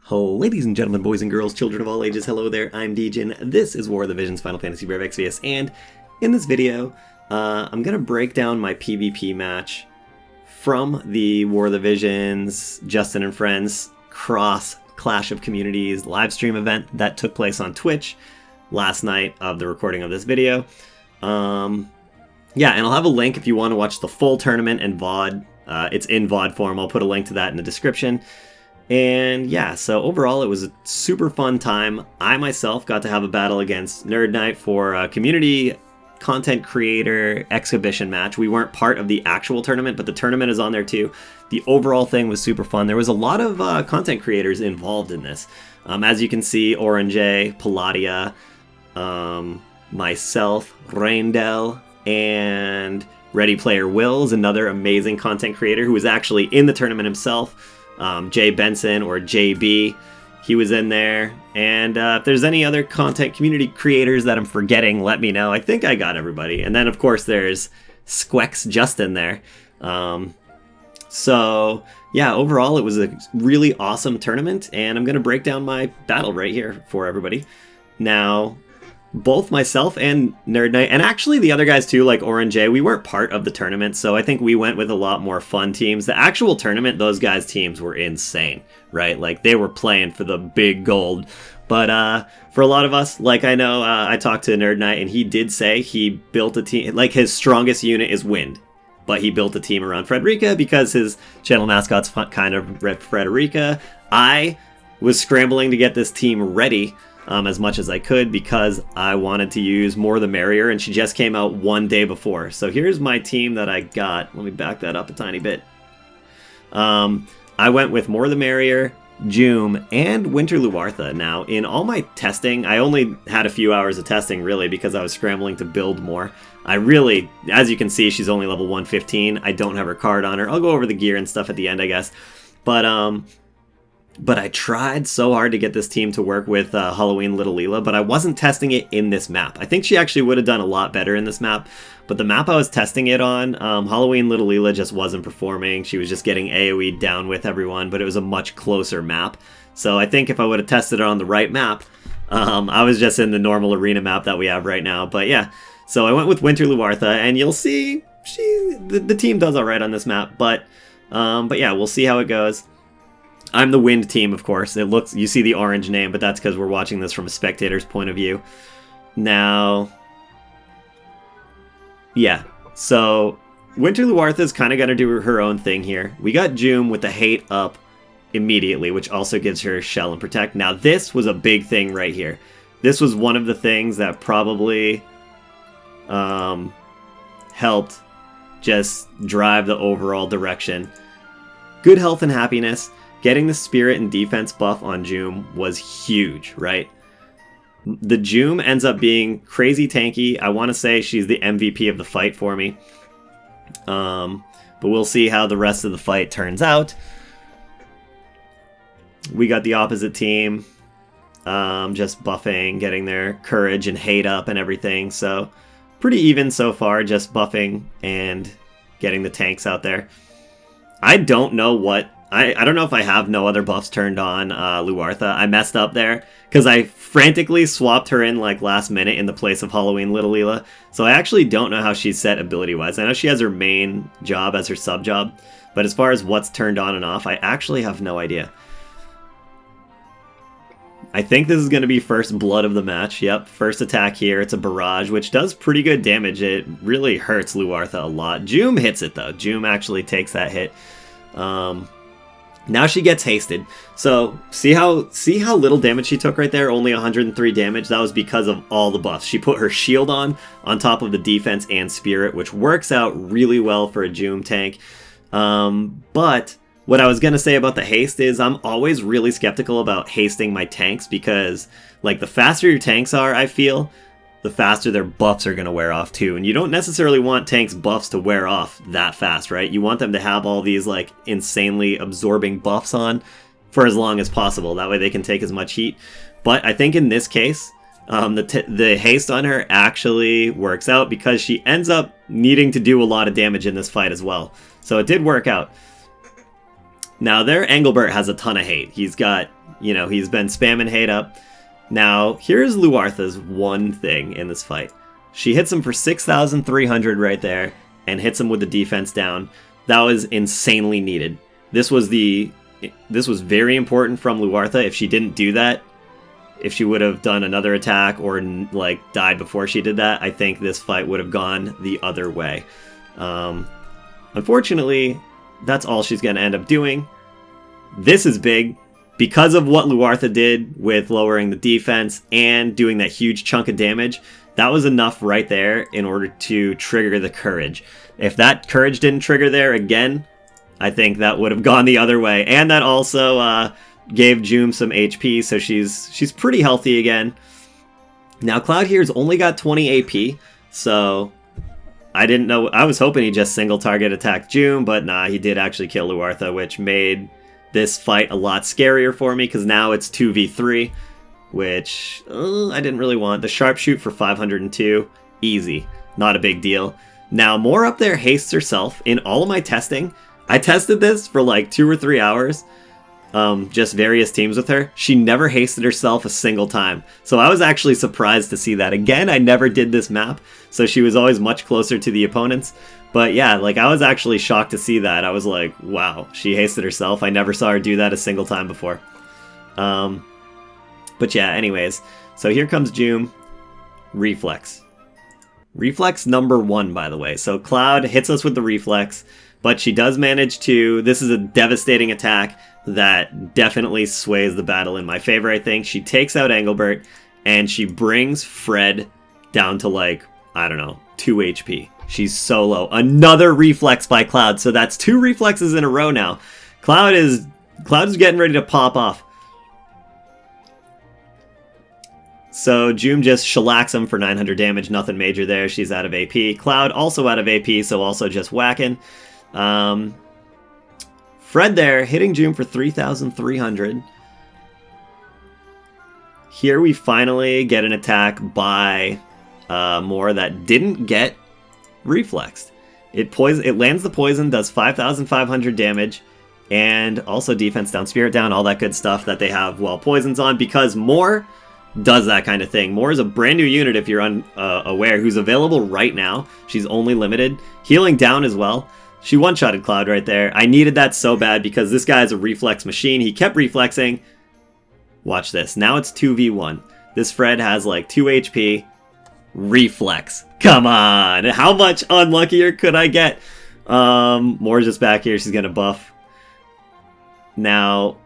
Oh, ladies and gentlemen, boys and girls, children of all ages, hello there, I'm Degen. This is War of the Visions Final Fantasy Brave Exvius, and in this video, I'm going to break down my PvP match from the War of the Visions, Justin and Friends cross Clash of Communities live stream event that took place on Twitch last night of the recording of this video. Yeah, and I'll have a link if you want to watch the full tournament in VOD. It's in VOD form. I'll put a link to that in the description. And yeah, so overall it was a super fun time. I myself got to have a battle against Nerd Knight for a community content creator exhibition match. We weren't part of the actual tournament, but the tournament is on there too. The overall thing was super fun. There was a lot of content creators involved in this. As you can see, Orange, Palladia, myself, Reindel, and Ready Player Will's another amazing content creator who was actually in the tournament himself. Jay Benson or JB, he was in there. And if there's any other content community creators that I'm forgetting, let me know. I think I got everybody. And then of course there's Squex Justin there. So yeah, overall it was a really awesome tournament, and I'm gonna break down my battle right here for everybody. Now, both myself and Nerd Knight, and actually the other guys too, like Orange, we weren't part of the tournament, so I think we went with a lot more fun teams. The actual tournament, those guys' teams were insane, right? Like, they were playing for the big gold. But for a lot of us, like I know, I talked to Nerd Knight, and he did say he built a team, like his strongest unit is Wind, but he built a team around Frederica because his channel mascot's kind of Frederica. I was scrambling to get this team ready as much as I could because I wanted to use More the Merrier, and she just came out one day before. So here's my team that I got. Let me back that up a tiny bit. I went with More the Merrier, Joom, and Winter Luartha. Now, in all my testing, I only had a few hours of testing, really, because I was scrambling to build more. I really, as you can see, she's only level 115. I don't have her card on her. I'll go over the gear and stuff at the end, I guess. But I tried so hard to get this team to work with Halloween Little Leela, but I wasn't testing it in this map. I think she actually would have done a lot better in this map, but the map I was testing it on, Halloween Little Leela just wasn't performing. She was just getting AoE'd down with everyone, but it was a much closer map. So I think if I would have tested it on the right map, I was just in the normal arena map that we have right now. But yeah, so I went with Winter Luartha, and you'll see the team does alright on this map, but yeah, we'll see how it goes. I'm the Wind team, of course. It looks, you see the orange name, but that's because we're watching this from a spectator's point of view. Now, yeah, so Winter Luartha is kind of going to do her own thing here. We got Joom with the hate up immediately, which also gives her Shell and Protect. Now, this was a big thing right here. This was one of the things that probably helped just drive the overall direction. Good health and happiness. Getting the spirit and defense buff on Joom was huge, right? The Joom ends up being crazy tanky. I want to say she's the MVP of the fight for me. But we'll see how the rest of the fight turns out. We got the opposite team just buffing, getting their courage and hate up and everything. So pretty even so far, just buffing and getting the tanks out there. I don't know what... I don't know if I have no other buffs turned on Luartha. I messed up there because I frantically swapped her in like last minute in the place of Halloween Little Leela. So I actually don't know how she's set ability-wise. I know she has her main job as her sub-job, but as far as what's turned on and off, I actually have no idea. I think this is going to be first blood of the match. Yep, first attack here. It's a barrage, which does pretty good damage. It really hurts Luartha a lot. Joom hits it, though. Joom actually takes that hit. Now she gets hasted. So see how little damage she took right there? Only 103 damage. That was because of all the buffs. She put her shield on top of the defense and spirit, which works out really well for a Joom tank. But what I was going to say about the haste is I'm always really skeptical about hasting my tanks because, like, the faster your tanks are, I feel, the faster their buffs are going to wear off too. And you don't necessarily want tanks' buffs to wear off that fast, right? You want them to have all these like insanely absorbing buffs on for as long as possible. That way they can take as much heat. But I think in this case, the haste on her actually works out because she ends up needing to do a lot of damage in this fight as well. So it did work out. Now, their Engelbert has a ton of hate. He's got, you know, he's been spamming hate up. Now, here's Luartha's one thing in this fight. She hits him for 6,300 right there and hits him with the defense down. That was insanely needed. This was very important from Luartha. If she didn't do that, if she would have done another attack or like died before she did that, I think this fight would have gone the other way. Unfortunately, that's all she's going to end up doing. This is big because of what Luartha did with lowering the defense and doing that huge chunk of damage. That was enough right there in order to trigger the courage. If that courage didn't trigger there again, I think that would have gone the other way. And that also gave Joom some HP, so she's pretty healthy again. Now Cloud here's only got 20 AP, so I didn't know. I was hoping he just single target attacked Joom, but nah, he did actually kill Luartha, which made this fight a lot scarier for me because now it's 2v3, which I didn't really want. The sharpshoot for 502, easy, not a big deal. Now Moore up there hastes herself. In all of my testing, I tested this for like 2 or 3 hours, just various teams with her. She never hasted herself a single time. So I was actually surprised to see that. Again, I never did this map, so she was always much closer to the opponents. But yeah, like I was actually shocked to see that. I was like, wow, she hasted herself. I never saw her do that a single time before. But yeah, anyways. So here comes Joom. Reflex. Reflex number 1, by the way. So Cloud hits us with the reflex, but she does manage to... This is a devastating attack that definitely sways the battle in my favor, I think. She takes out Engelbert, and she brings Fred down to like, I don't know, 2 HP. She's so low. Another reflex by Cloud. So that's 2 reflexes in a row now. Cloud is getting ready to pop off. So Joom just shellacks him for 900 damage. Nothing major there. She's out of AP. Cloud also out of AP, so also just whacking. Fred there, hitting Joom for 3,300. Here we finally get an attack by Moore that didn't get reflexed. It lands the poison, does 5,500 damage, and also defense down, spirit down, all that good stuff that they have while poison's on, because Moore does that kind of thing. Moore is a brand new unit, if you're unaware, who's available right now. She's only limited. Healing down as well. She one-shotted Cloud right there. I needed that so bad because this guy is a reflex machine. He kept reflexing. Watch this. Now it's 2v1. This Fred has like 2 HP. Reflex. Come on. How much unluckier could I get? Moore's just back here. She's going to buff. Now...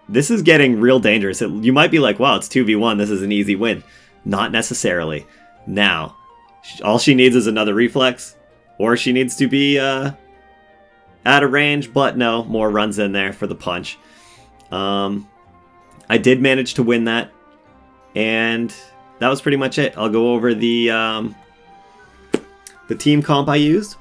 This is getting real dangerous. You might be like, wow, it's 2v1. This is an easy win. Not necessarily. Now, all she needs is another reflex, or she needs to be out of range, but no, Moore runs in there for the punch. I did manage to win that, and that was pretty much it. I'll go over the team comp I used.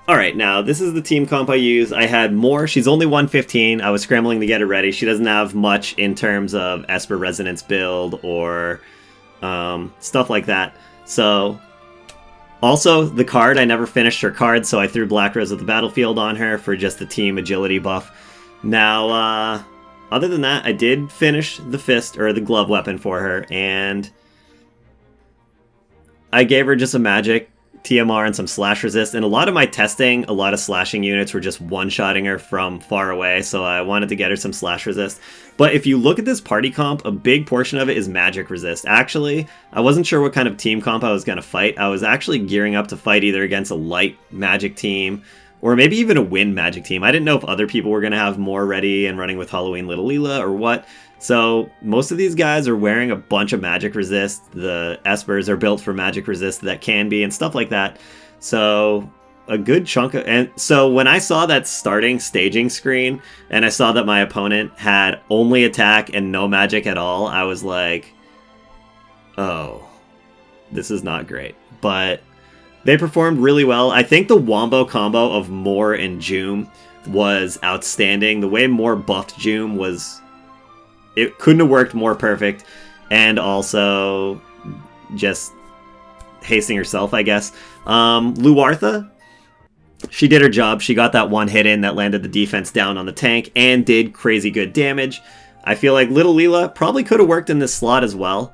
Alright, now, this is the team comp I use. I had Moore. She's only 115. I was scrambling to get her ready. She doesn't have much in terms of Esper Resonance build or stuff like that. So, also, the card, I never finished her card, so I threw Black Rose of the Battlefield on her for just the team agility buff. Now, other than that, I did finish the fist, or the glove weapon for her, and I gave her just a magic TMR and some slash resist. And a lot of my testing, a lot of slashing units were just one-shotting her from far away, so I wanted to get her some slash resist. But if you look at this party comp, a big portion of it is magic resist. Actually, I wasn't sure what kind of team comp I was going to fight. I was actually gearing up to fight either against a light magic team or maybe even a wind magic team. I didn't know if other people were going to have more ready and running with Halloween Little Leela or what. So most of these guys are wearing a bunch of magic resist. The Espers are built for magic resist that can be and stuff like that. So a good chunk of... And so when I saw that starting staging screen and I saw that my opponent had only attack and no magic at all, I was like, oh, this is not great. But they performed really well. I think the Wombo combo of Moore and Joom was outstanding. The way Moore buffed Joom was... It couldn't have worked more perfect, and also just hasting herself, I guess. Luartha, she did her job. She got that one hit in that landed the defense down on the tank and did crazy good damage. I feel like Little Leela probably could have worked in this slot as well.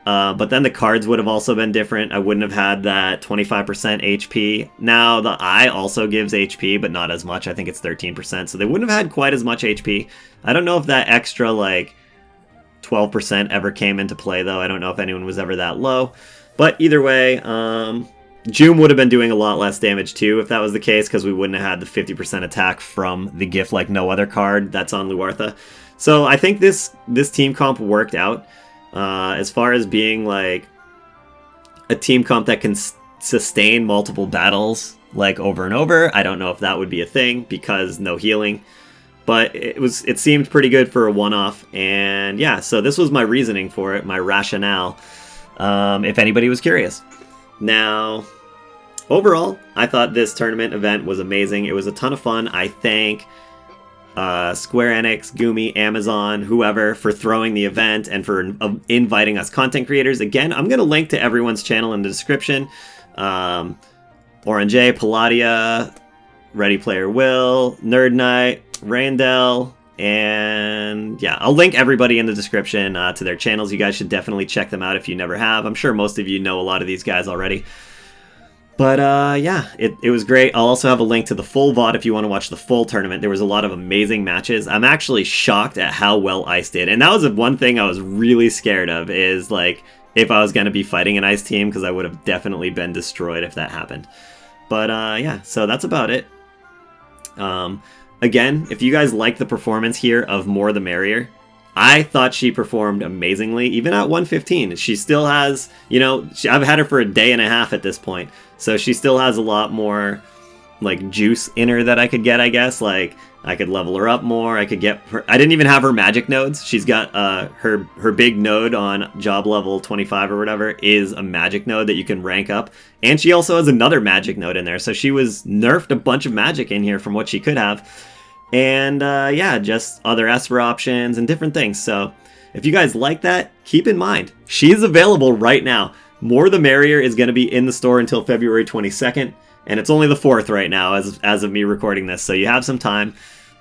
But then the cards would have also been different. I wouldn't have had that 25% HP. Now, the eye also gives HP, but not as much. I think it's 13%, so they wouldn't have had quite as much HP. I don't know if that extra, like, 12% ever came into play, though. I don't know if anyone was ever that low. But either way, Joom would have been doing a lot less damage, too, if that was the case, because we wouldn't have had the 50% attack from the Gift Like No Other card that's on Luartha. So I think this team comp worked out. As far as being like a team comp that can sustain multiple battles like over and over, I don't know if that would be a thing because no healing, but it seemed pretty good for a one-off. And yeah, so this was my reasoning for it, my rationale, if anybody was curious. Now, overall, I thought this tournament event was amazing. It was a ton of fun. I thank Square Enix, Gumi, Amazon, whoever, for throwing the event and for inviting us content creators. Again, I'm going to link to everyone's channel in the description. Orange, Palladia, Ready Player Will, Nerd Knight, Randall, and yeah, I'll link everybody in the description to their channels. You guys should definitely check them out if you never have. I'm sure most of you know a lot of these guys already. But yeah, it was great. I'll also have a link to the full VOD if you want to watch the full tournament. There was a lot of amazing matches. I'm actually shocked at how well Ice did. And that was one thing I was really scared of, is like if I was going to be fighting an Ice team, because I would have definitely been destroyed if that happened. But yeah, so that's about it. Again, if you guys like the performance here of More the Merrier, I thought she performed amazingly, even at 115. She still has, you know, I've had her for a day and a half at this point, so she still has a lot more, like, juice in her that I could get, I guess. Like, I could level her up more. I could get her. I didn't even have her magic nodes. She's got her big node on job level 25 or whatever is a magic node that you can rank up, and she also has another magic node in there. So she was nerfed a bunch of magic in here from what she could have. And yeah, just other Esper options and different things. So if you guys like that, keep in mind, she is available right now. More the Merrier is going to be in the store until February 22nd. And it's only the 4th right now as of me recording this. So you have some time.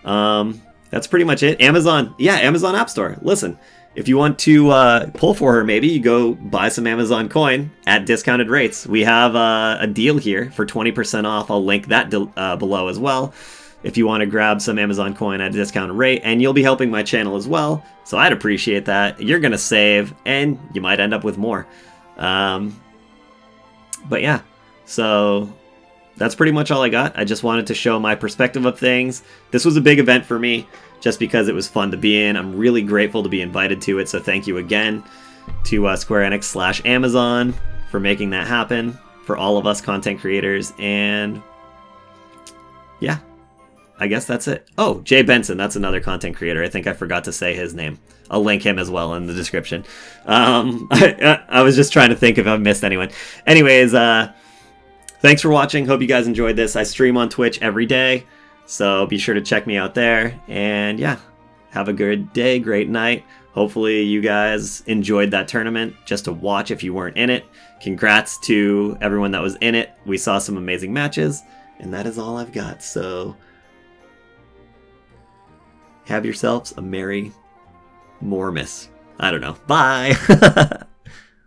That's pretty much it. Amazon. Yeah, Amazon App Store. Listen, if you want to pull for her, maybe you go buy some Amazon coin at discounted rates. We have a deal here for 20% off. I'll link that below as well, if you want to grab some Amazon coin at a discounted rate, and you'll be helping my channel as well, so I'd appreciate that. You're going to save, and you might end up with more. But yeah, so that's pretty much all I got. I just wanted to show my perspective of things. This was a big event for me, just because it was fun to be in. I'm really grateful to be invited to it, so thank you again to Square Enix / Amazon for making that happen for all of us content creators, and yeah. I guess that's it. Oh, Jay Benson, that's another content creator. I think I forgot to say his name. I'll link him as well in the description. I was just trying to think if I've missed anyone. Anyways, thanks for watching. Hope you guys enjoyed this. I stream on Twitch every day, so be sure to check me out there. And yeah, have a good day, great night. Hopefully you guys enjoyed that tournament just to watch if you weren't in it. Congrats to everyone that was in it. We saw some amazing matches, and that is all I've got. So have yourselves a merry Mormis. I don't know. Bye!